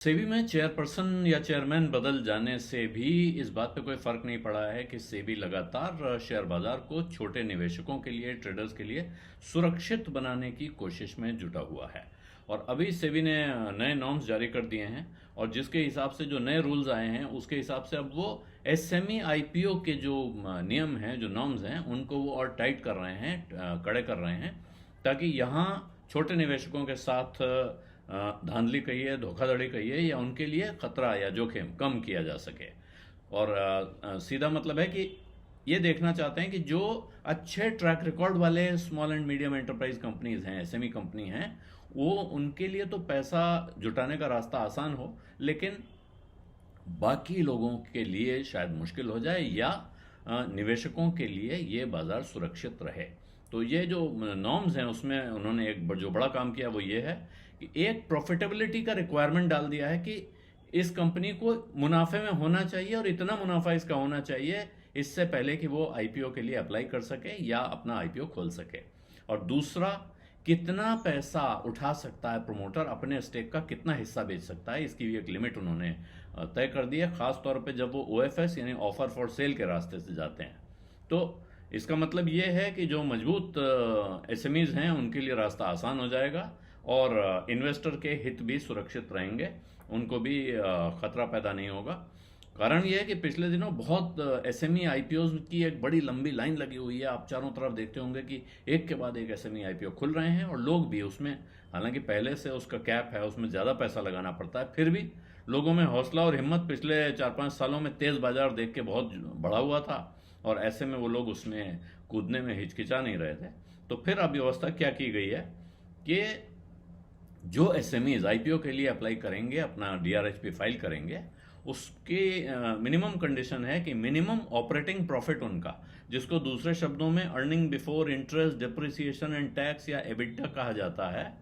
सेबी में चेयरपर्सन या चेयरमैन बदल जाने से भी इस बात पे कोई फर्क नहीं पड़ा है कि सेबी लगातार शेयर बाजार को छोटे निवेशकों के लिए, ट्रेडर्स के लिए सुरक्षित बनाने की कोशिश में जुटा हुआ है। और अभी सेबी ने नए नॉर्म्स जारी कर दिए हैं और जिसके हिसाब से जो नए रूल्स आए हैं उसके हिसाब से अब वो एसएमई आईपीओ के जो नियम हैं, जो नॉर्म्स हैं, उनको वो और टाइट कर रहे हैं, कड़े कर रहे हैं, ताकि यहाँ छोटे निवेशकों के साथ धांधली कहिए, धोखाधड़ी कहिए, या उनके लिए खतरा या जोखिम कम किया जा सके। और सीधा मतलब है कि ये देखना चाहते हैं कि जो अच्छे ट्रैक रिकॉर्ड वाले small and medium enterprise companies हैं, एसएमई कंपनी हैं, वो उनके लिए तो पैसा जुटाने का रास्ता आसान हो, लेकिन बाकी लोगों के लिए शायद मुश्किल हो जाए, या निवेशकों के लिए ये बाजार सुरक्षित रहे। तो ये जो नॉर्म्स हैं उसमें उन्होंने एक जो बड़ा काम किया वो ये है कि एक प्रॉफिटेबिलिटी का रिक्वायरमेंट डाल दिया है कि इस कंपनी को मुनाफे में होना चाहिए और इतना मुनाफा इसका होना चाहिए इससे पहले कि वो आईपीओ के लिए अप्लाई कर सके या अपना आईपीओ खोल सके। और दूसरा, कितना पैसा उठा सकता है प्रमोटर, अपने स्टेक का कितना हिस्सा बेच सकता है, इसकी भी एक लिमिट उन्होंने तय कर दी है, खास तौर पे जब वो ओएफएस यानी ऑफर फॉर सेल के रास्ते से जाते हैं। तो इसका मतलब ये है कि जो मजबूत एसएमईज हैं उनके लिए रास्ता आसान हो जाएगा और इन्वेस्टर के हित भी सुरक्षित रहेंगे, उनको भी खतरा पैदा नहीं होगा। कारण यह है कि पिछले दिनों बहुत एसएमई आईपीओ की एक बड़ी लंबी लाइन लगी हुई है। आप चारों तरफ देखते होंगे कि एक के बाद एक एसएमई आईपीओ खुल रहे हैं और लोग भी उसमें, हालांकि पहले से उसका कैप है, उसमें ज़्यादा पैसा लगाना पड़ता है, फिर भी लोगों में हौसला और हिम्मत पिछले 4-5 सालों में तेज़ बाजार देख के बहुत बढ़ा हुआ था और ऐसे में वो लोग उसमें कूदने में हिचकिचा नहीं रहे थे। तो फिर अब व्यवस्था क्या की गई है कि जो एसएमईज आईपीओ के लिए अप्लाई करेंगे, अपना डीआरएचपी फाइल करेंगे, उसके मिनिमम कंडीशन है कि मिनिमम ऑपरेटिंग प्रॉफिट उनका, जिसको दूसरे शब्दों में earning before interest, depreciation and tax या एबिटा कहा जाता है,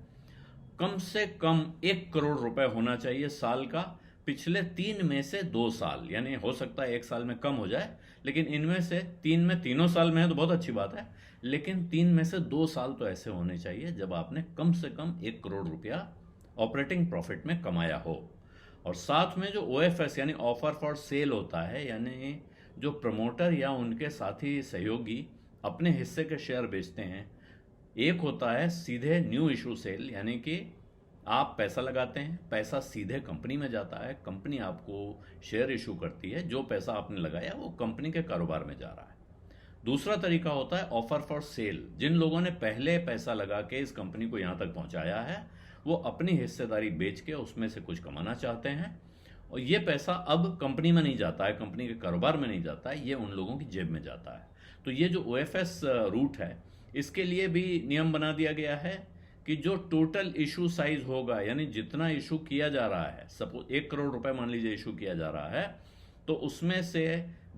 कम से कम 1 करोड़ रुपए होना चाहिए साल का, पिछले 3 में से 2 साल। यानी हो सकता है 1 साल में कम हो जाए, लेकिन इनमें से 3 में, तीनों साल में है तो बहुत अच्छी बात है, लेकिन 3 में से 2 साल तो ऐसे होने चाहिए जब आपने कम से कम 1 करोड़ रुपया ऑपरेटिंग प्रॉफिट में कमाया हो। और साथ में जो ओएफएस यानी ऑफर फॉर सेल होता है, यानी जो प्रमोटर या उनके साथी सहयोगी अपने हिस्से के शेयर बेचते हैं, एक होता है सीधे न्यू इशू सेल, यानी कि आप पैसा लगाते हैं, पैसा सीधे कंपनी में जाता है, कंपनी आपको शेयर इशू करती है, जो पैसा आपने लगाया वो कंपनी के कारोबार में जा रहा है। दूसरा तरीका होता है ऑफर फॉर सेल। जिन लोगों ने पहले पैसा लगा के इस कंपनी को यहां तक पहुंचाया है, वो अपनी हिस्सेदारी बेच के उसमें से कुछ कमाना चाहते हैं और ये पैसा अब कंपनी में नहीं जाता है, कंपनी के कारोबार में नहीं जाता है, ये उन लोगों की जेब में जाता है। तो ये जो ओएफएस रूट है, इसके लिए भी नियम बना दिया गया है कि जो टोटल इशू साइज होगा, यानी जितना इशू किया जा रहा है, सपोज 1 करोड़ रुपए मान लीजिए इशू किया जा रहा है, तो उसमें से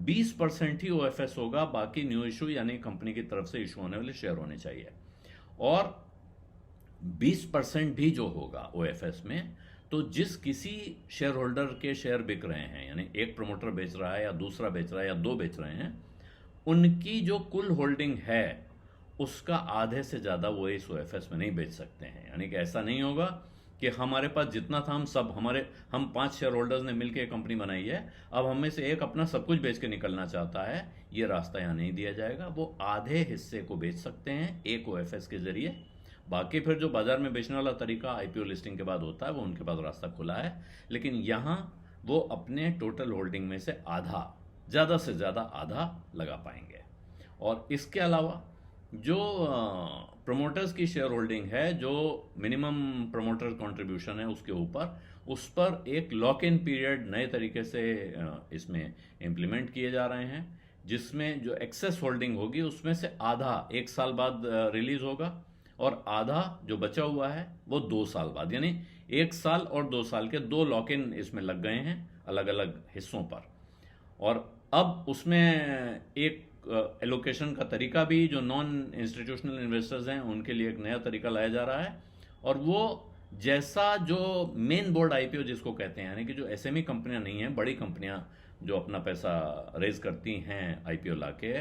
20% ही ओएफएस होगा, बाकी न्यू इशू यानी कंपनी की तरफ से इशू होने वाले शेयर होने चाहिए। और 20% भी जो होगा ओएफएस में, तो जिस किसी शेयर होल्डर के शेयर बिक रहे हैं, यानी एक प्रमोटर बेच रहा है या दूसरा बेच रहा है या 2 बेच रहे हैं, उनकी जो कुल होल्डिंग है उसका आधे से ज़्यादा वो इस ओएफएस में नहीं बेच सकते हैं। यानी कि ऐसा नहीं होगा कि हमारे पास जितना था हम 5 शेयर होल्डर्स ने मिलकर एक कंपनी बनाई है, अब हम में से एक अपना सब कुछ बेच के निकलना चाहता है, ये रास्ता यहाँ नहीं दिया जाएगा। वो आधे हिस्से को बेच सकते हैं एक ओएफएस के जरिए, बाकी फिर जो बाजार में बेचने वाला तरीका आईपीओ लिस्टिंग के बाद होता है वो उनके पास रास्ता खुला है, लेकिन यहाँ वो अपने टोटल होल्डिंग में से आधा, ज़्यादा से ज़्यादा आधा लगा पाएंगे। और इसके अलावा जो प्रमोटर्स की शेयर होल्डिंग है, जो मिनिमम प्रमोटर कंट्रीब्यूशन है उसके ऊपर, उस पर एक लॉक इन पीरियड नए तरीके से इसमें इम्प्लीमेंट किए जा रहे हैं, जिसमें जो एक्सेस होल्डिंग होगी उसमें से आधा 1 साल बाद रिलीज होगा और आधा जो बचा हुआ है वो 2 साल बाद, यानी 1 साल और 2 साल के 2 लॉक इन इसमें लग गए हैं अलग अलग हिस्सों पर। और अब उसमें एक एलोकेशन का तरीका भी जो नॉन इंस्टीट्यूशनल इन्वेस्टर्स हैं उनके लिए एक नया तरीका लाया जा रहा है, और वो जैसा जो मेन बोर्ड आईपीओ जिसको कहते हैं, यानी कि जो एसएमई कंपनियां नहीं हैं, बड़ी कंपनियां जो अपना पैसा रेज करती हैं आईपीओ लाके,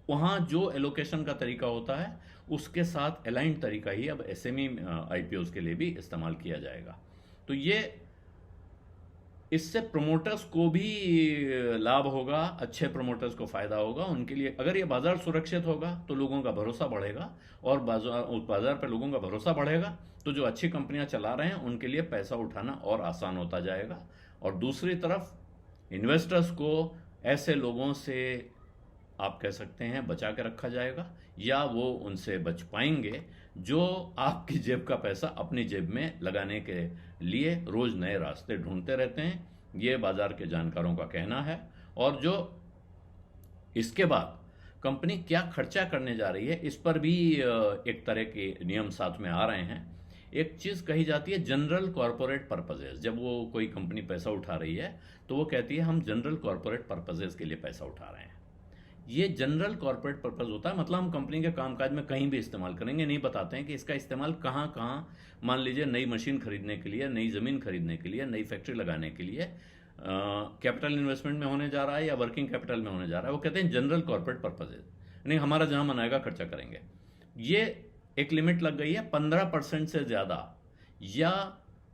वहाँ जो एलोकेशन का तरीका होता है उसके साथ अलाइंड तरीका ही अब एसएमई आईपीओ के लिए भी इस्तेमाल किया जाएगा। तो ये इससे प्रमोटर्स को भी लाभ होगा, अच्छे प्रमोटर्स को फायदा होगा। उनके लिए अगर ये बाजार सुरक्षित होगा तो लोगों का भरोसा बढ़ेगा, और बाजार पर लोगों का भरोसा बढ़ेगा तो जो अच्छी कंपनियां चला रहे हैं उनके लिए पैसा उठाना और आसान होता जाएगा। और दूसरी तरफ इन्वेस्टर्स को ऐसे लोगों से आप कह सकते हैं बचा के रखा जाएगा, या वो उनसे बच पाएंगे जो आपकी जेब का पैसा अपनी जेब में लगाने के लिए रोज नए रास्ते ढूंढते रहते हैं। ये बाजार के जानकारों का कहना है। और जो इसके बाद कंपनी क्या खर्चा करने जा रही है, इस पर भी एक तरह के नियम साथ में आ रहे हैं। एक चीज कही जाती है जनरल कॉरपोरेट पर्पजेज। जब वो कोई कंपनी पैसा उठा रही है तो वो कहती है हम जनरल कॉरपोरेट पर्पजेज के लिए पैसा उठा रहे हैं। ये जनरल कॉर्पोरेट पर्पस होता है, मतलब हम कंपनी के कामकाज में कहीं भी इस्तेमाल करेंगे, नहीं बताते हैं कि इसका इस्तेमाल कहाँ कहाँ। मान लीजिए नई मशीन खरीदने के लिए, नई ज़मीन खरीदने के लिए, नई फैक्ट्री लगाने के लिए, कैपिटल इन्वेस्टमेंट में होने जा रहा है या वर्किंग कैपिटल में होने जा रहा है, वो कहते हैं जनरल कॉर्पोरेट पर्पजेज। नहीं, हमारा जहाँ मन आएगा खर्चा करेंगे। ये एक लिमिट लग गई है, 15% से ज़्यादा या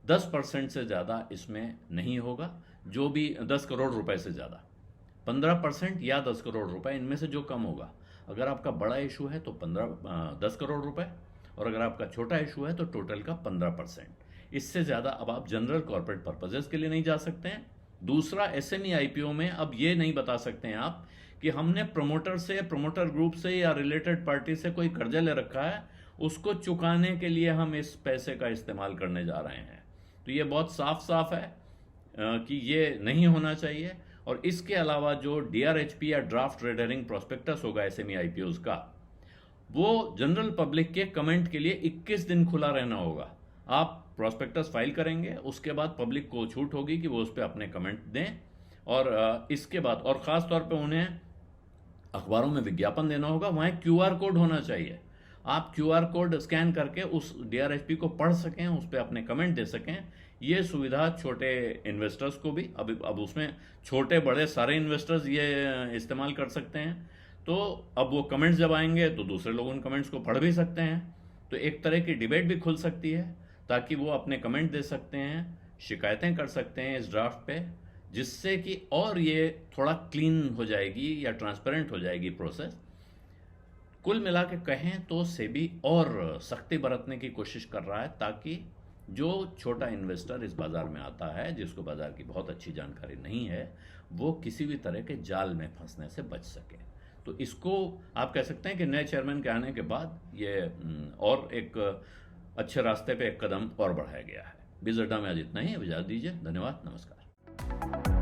10% से ज़्यादा इसमें नहीं होगा। जो भी 10 करोड़ रुपए से ज़्यादा, 15% या 10 करोड़ रुपए, इनमें से जो कम होगा। अगर आपका बड़ा इशू है तो 10 करोड़ रुपए, और अगर आपका छोटा इशू है तो टोटल का 15%। इससे ज़्यादा अब आप जनरल कॉर्पोरेट पर्पजेस के लिए नहीं जा सकते हैं। दूसरा, एसएमई आईपीओ में अब ये नहीं बता सकते हैं आप कि हमने प्रमोटर से, प्रमोटर ग्रुप से या रिलेटेड पार्टी से कोई कर्जा ले रखा है, उसको चुकाने के लिए हम इस पैसे का इस्तेमाल करने जा रहे हैं। तो ये बहुत साफ साफ है कि ये नहीं होना चाहिए। और इसके अलावा जो डीआरएचपी या ड्राफ्ट रेड हेरिंग प्रोस्पेक्टस होगा एसएमई आईपीओज का, वो जनरल पब्लिक के कमेंट के लिए 21 दिन खुला रहना होगा। आप प्रोस्पेक्टस फाइल करेंगे, उसके बाद पब्लिक को छूट होगी कि वो उस पर अपने कमेंट दें। और इसके बाद और ख़ास तौर पे उन्हें अखबारों में विज्ञापन देना होगा, वहाँ क्यूआर कोड होना चाहिए। आप क्यूआर कोड स्कैन करके उस डीआरएचपी को पढ़ सकें, उस पर अपने कमेंट दे सकें। ये सुविधा छोटे इन्वेस्टर्स को भी, अब उसमें छोटे बड़े सारे इन्वेस्टर्स ये इस्तेमाल कर सकते हैं। तो अब वो कमेंट्स जब आएंगे तो दूसरे लोग उन कमेंट्स को पढ़ भी सकते हैं। तो एक तरह की डिबेट भी खुल सकती है, ताकि वो अपने कमेंट दे सकते हैं, शिकायतें कर सकते हैं इस ड्राफ्ट पे, जिससे कि और ये थोड़ा क्लीन हो जाएगी या ट्रांसपेरेंट हो जाएगी प्रोसेस। कुल मिला के कहें तो सेबी और सख्ती बरतने की कोशिश कर रहा है, ताकि जो छोटा इन्वेस्टर इस बाजार में आता है, जिसको बाजार की बहुत अच्छी जानकारी नहीं है, वो किसी भी तरह के जाल में फंसने से बच सके। तो इसको आप कह सकते हैं कि नए चेयरमैन के आने के बाद ये और एक अच्छे रास्ते पे एक कदम और बढ़ाया गया है। बिजडा में आज इतना ही, इजाजत दीजिए। धन्यवाद, नमस्कार।